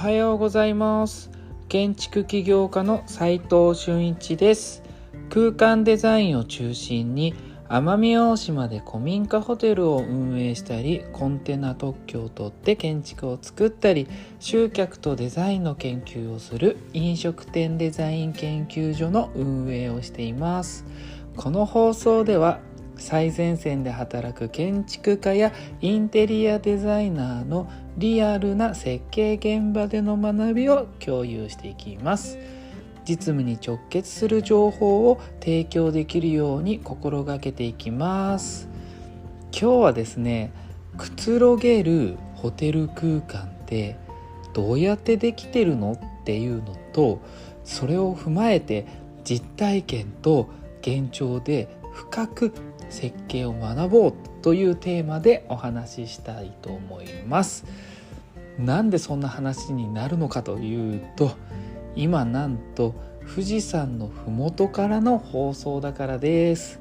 はようございます。建築起業家の斉藤俊一です。空間デザインを中心に奄美大島で古民家ホテルを運営したり、コンテナ特許を取って建築を作ったり、集客とデザインの研究をする飲食店デザイン研究所の運営をしています。この放送では最前線で働く建築家やインテリアデザイナーのリアルな設計現場での学びを共有していきます。実務に直結する情報を提供できるように心がけていきます。今日はですね、くつろげるホテル空間ってどうやってできてるのっていうのと、それを踏まえて実体験と現状で深く設計を学ぼうというテーマでお話ししたいと思います。なんでそんな話になるのかというと、今なんと富士山のふもとからの放送だからです。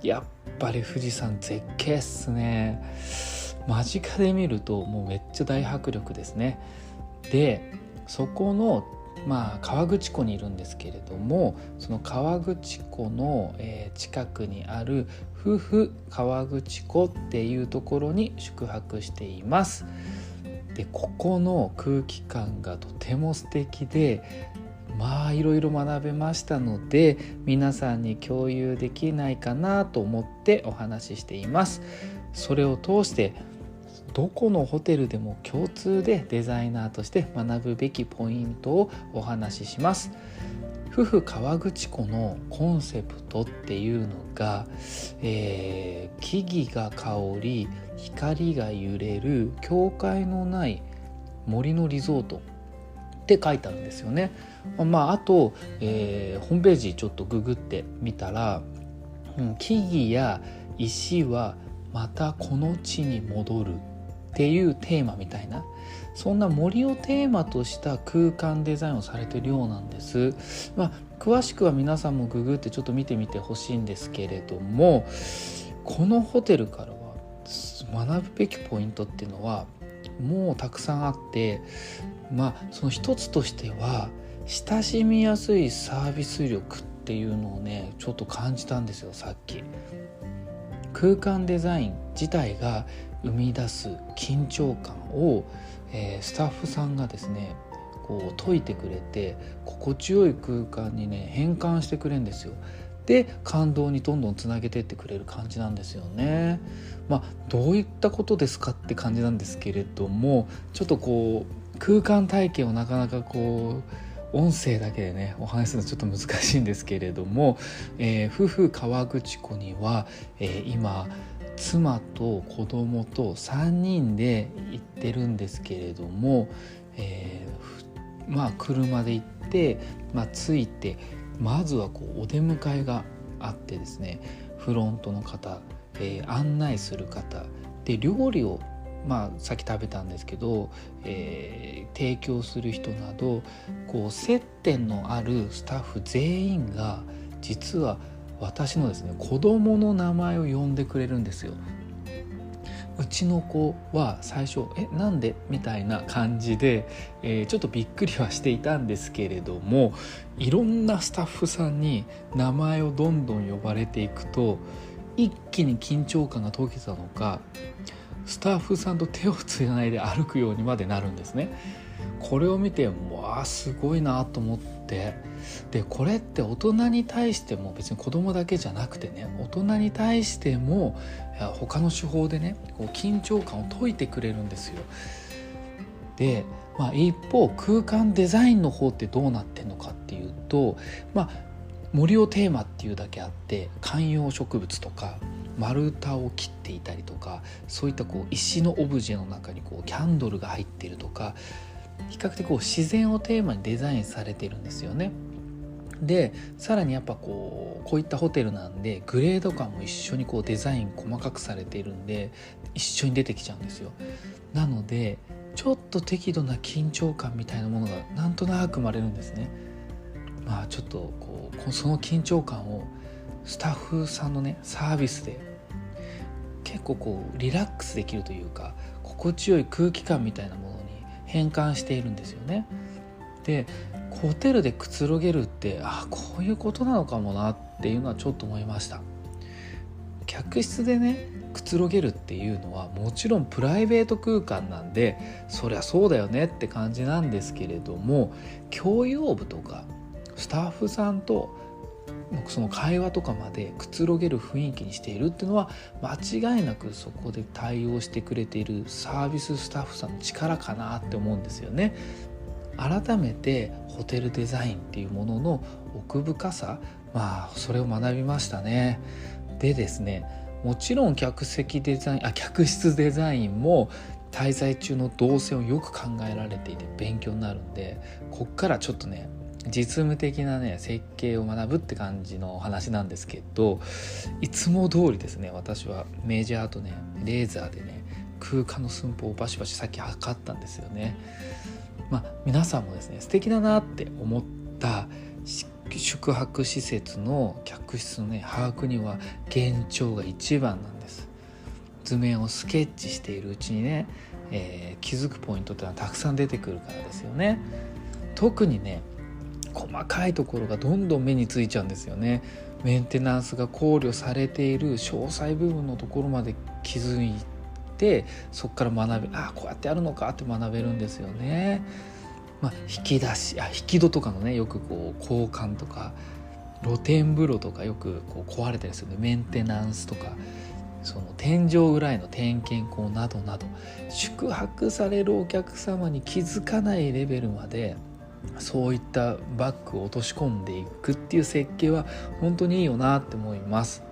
やっぱり富士山絶景っすね。間近で見るともうめっちゃ大迫力ですね。で、そこの河口湖にいるんですけれども、その河口湖の近くにある夫婦河口湖っていうところに宿泊しています。で、ここの空気感がとても素敵で、いろいろ学べましたので、皆さんに共有できないかなと思ってお話ししています。それを通してどこのホテルでも共通でデザイナーとして学ぶべきポイントをお話しします。夫婦河口湖のコンセプトっていうのが、木々が香り、光が揺れる境界のない森のリゾートって書いてあるんですよね。あと、ホームページちょっとググってみたら、木々や石はまたこの地に戻るっていうテーマみたいな、そんな森をテーマとした空間デザインをされているようなんです。詳しくは皆さんもググってちょっと見てみてほしいんですけれども、このホテルからは学ぶべきポイントっていうのはもうたくさんあって、その一つとしては親しみやすいサービス力っていうのをね、ちょっと感じたんですよ。さっき空間デザイン自体が生み出す緊張感を、スタッフさんがですね解いてくれて、心地よい空間にね変換してくれるんですよ。で、感動にどんどんつなげてってくれる感じなんですよね。どういったことですかって感じなんですけれども、ちょっと空間体験をなかなか音声だけでねお話しするのちょっと難しいんですけれども、夫婦河口湖には、今妻と子供と3人で行ってるんですけれども、車で行って、着いてまずはお出迎えがあってですね、フロントの方、案内する方で、料理をさっき食べたんですけど、提供する人など接点のあるスタッフ全員が実は私のですね子供の名前を呼んでくれるんですよ。うちの子は最初なんでみたいな感じで、ちょっとびっくりはしていたんですけれども、いろんなスタッフさんに名前をどんどん呼ばれていくと、一気に緊張感が解けたのか、スタッフさんと手をつないで歩くようにまでなるんですね。これを見てすごいなと思って、でこれって大人に対しても別に子供だけじゃなくてね、大人に対しても他の手法でね緊張感を解いてくれるんですよ。で、一方空間デザインの方ってどうなってんのかっていうと、森をテーマっていうだけあって、観葉植物とか丸太を切っていたりとか、そういった石のオブジェの中にキャンドルが入っているとか、比較的自然をテーマにデザインされているんですよね。で、さらにやっぱこういったホテルなんでグレード感も一緒にデザイン細かくされているんで一緒に出てきちゃうんですよ。なのでちょっと適度な緊張感みたいなものがなんとなく生まれるんですね。ちょっとその緊張感をスタッフさんのねサービスで結構リラックスできるというか、心地よい空気感みたいなものに変換しているんですよね。でホテルでくつろげるってこういうことなのかもなっていうのはちょっと思いました。客室でねくつろげるっていうのはもちろんプライベート空間なんでそりゃそうだよねって感じなんですけれども、共用部とかスタッフさんとその会話とかまでくつろげる雰囲気にしているっていうのは間違いなくそこで対応してくれているサービススタッフさんの力かなって思うんですよね。改めてホテルデザインっていうものの奥深さ、それを学びましたね。でですね、もちろん客室デザインも滞在中の動線をよく考えられていて勉強になるんで、こっからちょっとね実務的なね設計を学ぶって感じのお話なんですけど、いつも通りですね、私はメジャーとねレーザーでね空間の寸法をバシバシさっき測ったんですよね。皆さんもですね素敵だなって思った宿泊施設の客室のね把握には幻聴が一番なんです。図面をスケッチしているうちにね、気づくポイントってのはたくさん出てくるからですよね。特にね細かいところがどんどん目についちゃうんですよね。メンテナンスが考慮されている詳細部分のところまで気づいて、そこから学べこうやってやるのかって学べるんですよね。引き戸とかのねよく交換とか露天風呂とかよく壊れたりするのでメンテナンスとか、その天井裏への点検口などなど宿泊されるお客様に気づかないレベルまでそういったバッグを落とし込んでいくっていう設計は本当にいいよなって思います。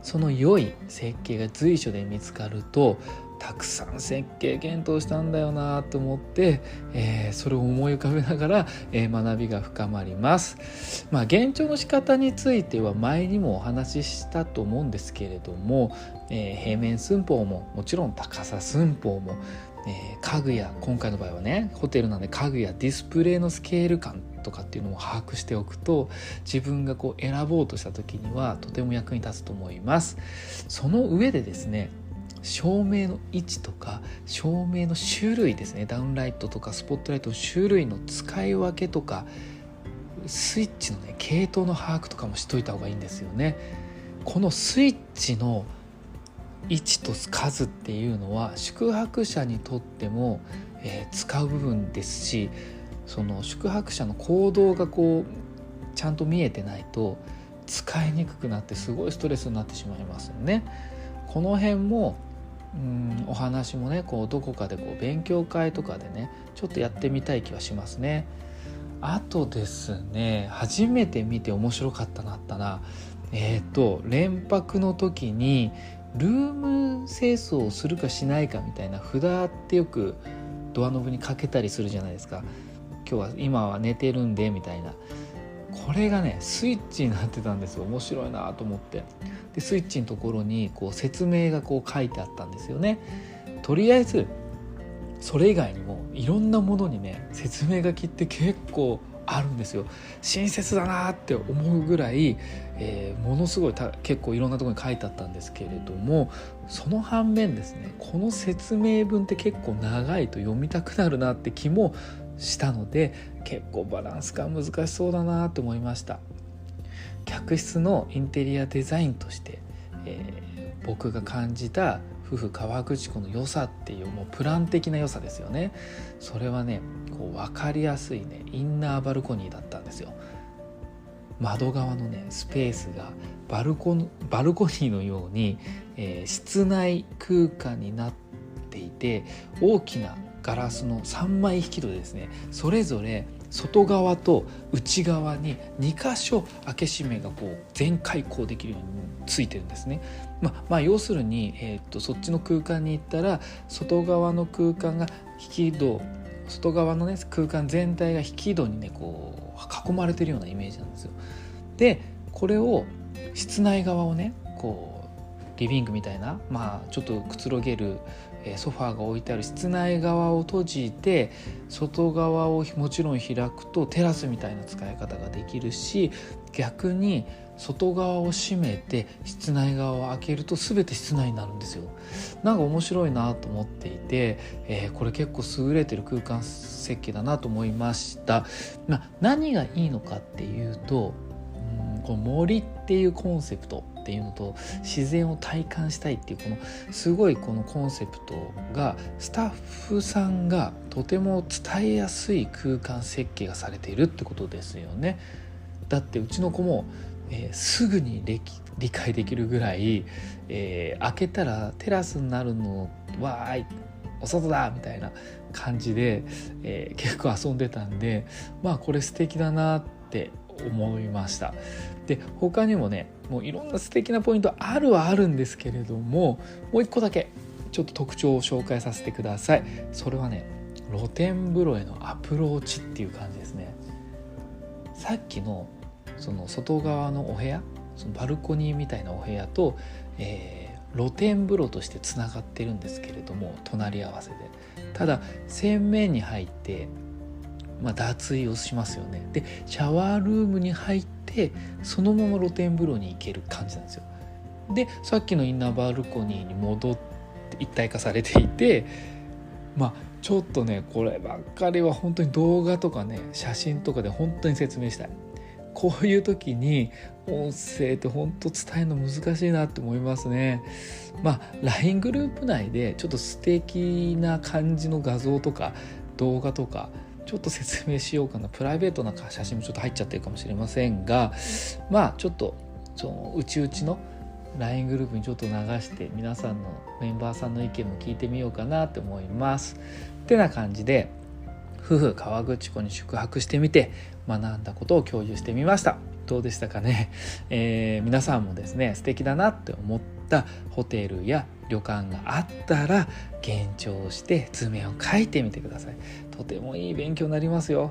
その良い設計が随所で見つかるとたくさん設計検討したんだよなと思って、それを思い浮かべながら、学びが深まります。幻聴の仕方については前にもお話ししたと思うんですけれども、平面寸法ももちろん高さ寸法も、家具や今回の場合はねホテルなんで家具やディスプレイのスケール感とかっていうのも把握しておくと自分が選ぼうとした時にはとても役に立つと思います。その上でですね、照明の位置とか照明の種類ですね、ダウンライトとかスポットライトの種類の使い分けとかスイッチのね系統の把握とかもしといた方がいいんですよね。このスイッチの位置と数っていうのは宿泊者にとっても、使う部分ですし、その宿泊者の行動がちゃんと見えてないと使いにくくなってすごいストレスになってしまいますよね。この辺もお話もねどこかで勉強会とかでねちょっとやってみたい気はしますね。あとですね、初めて見て面白かったな連泊の時にルーム清掃をするかしないかみたいな札ってよくドアノブにかけたりするじゃないですか。今は寝てるんでみたいな、これがねスイッチになってたんですよ。面白いなと思って、でスイッチのところに説明が書いてあったんですよね。とりあえずそれ以外にもいろんなものにね説明書きって結構あるんですよ。親切だなって思うぐらい、ものすごい結構いろんなところに書いてあったんですけれども、その反面ですねこの説明文って結構長いと読みたくなるなって気もしたので結構バランスが難しそうだなと思いました。客室のインテリアデザインとして、僕が感じた夫婦河口湖の良さっていうもうプラン的な良さですよね。それはね分かりやすいねインナーバルコニーだったんですよ。窓側のねスペースがバルコニーのように、室内空間になっていて大きなガラスの3枚引き戸でですねそれぞれ外側と内側に2箇所開け閉めが全開口できるようについてるんですね。要するに、そっちの空間に行ったら外側の空間が引き戸、外側のね空間全体が引き戸にね囲まれてるようなイメージなんですよ。でこれを室内側をねリビングみたいな、ちょっとくつろげるソファーが置いてある室内側を閉じて、外側をもちろん開くとテラスみたいな使い方ができるし、逆に外側を閉めて室内側を開けると全て室内になるんですよ。なんか面白いなと思っていて、これ結構優れてる空間設計だなと思いました。何がいいのかっていうと、この森っていうコンセプトっていうのと自然を体感したいっていうこのすごいこのコンセプトがスタッフさんがとても伝えやすい空間設計がされているってことですよね。だってうちの子も、すぐに理解できるぐらい、開けたらテラスになるのわーいお外だみたいな感じで、結構遊んでたんで、これ素敵だなって思いました。で他にもね、もういろんな素敵なポイントあるんですけれども、もう一個だけちょっと特徴を紹介させてください。それはね、露天風呂へのアプローチっていう感じですね。さっきのその外側のお部屋、そのバルコニーみたいなお部屋と、露天風呂としてつながってるんですけれども、隣り合わせで、ただ洗面に入って脱衣をしますよね。でシャワールームに入ってそのまま露天風呂に行ける感じなんですよ。でさっきのインナーバルコニーに戻って一体化されていて、ちょっとねこればっかりは本当に動画とかね写真とかで本当に説明したい。こういう時に音声って本当伝えるの難しいなって思いますね。LINE グループ内でちょっと素敵な感じの画像とか動画とかちょっと説明しようかな。プライベートな写真もちょっと入っちゃってるかもしれませんが、ちょっとそのうちの LINE グループにちょっと流して皆さんのメンバーさんの意見も聞いてみようかなって思います。ってな感じで夫婦河口湖に宿泊してみて学んだことを共有してみました。どうでしたかね。皆さんもですね、素敵だなって思ったホテルや旅館があったら現状して図面を描いてみてください。とてもいい勉強になりますよ。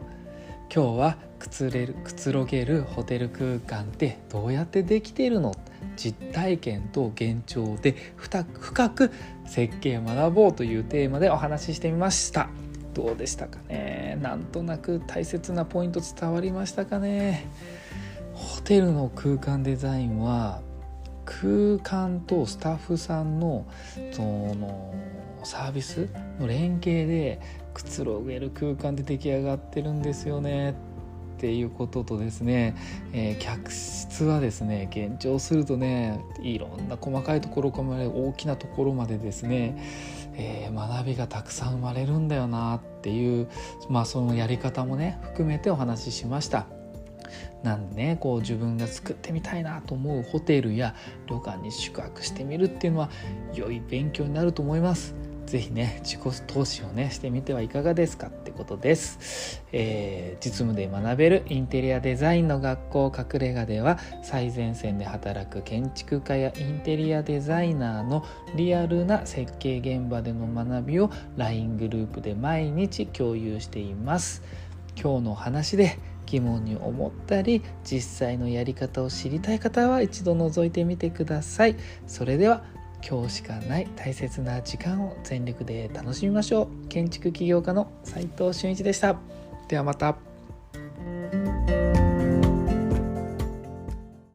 今日はくつろげるホテル空間ってどうやってできているの、実体験と現状で深く設計を学ぼうというテーマでお話ししてみました。どうでしたかね。なんとなく大切なポイント伝わりましたかね。ホテルの空間デザインは空間とスタッフさんのそのサービスの連携でくつろげる空間で出来上がってるんですよねっていうこととですね、客室はですね現状するとね、いろんな細かいところから大きなところまでですね、学びがたくさん生まれるんだよなっていう、そのやり方もね含めてお話ししました。なんでね、こう自分が作ってみたいなと思うホテルや旅館に宿泊してみるっていうのは良い勉強になると思います。ぜひね自己投資をねしてみてはいかがですかってことです。実務で学べるインテリアデザインの学校隠れ家では、最前線で働く建築家やインテリアデザイナーのリアルな設計現場での学びを LINE グループで毎日共有しています。今日の話で疑問に思ったり実際のやり方を知りたい方は一度覗いてみてください。それでは今日しかない大切な時間を全力で楽しみましょう。建築起業家の斉藤俊一でした。ではまた。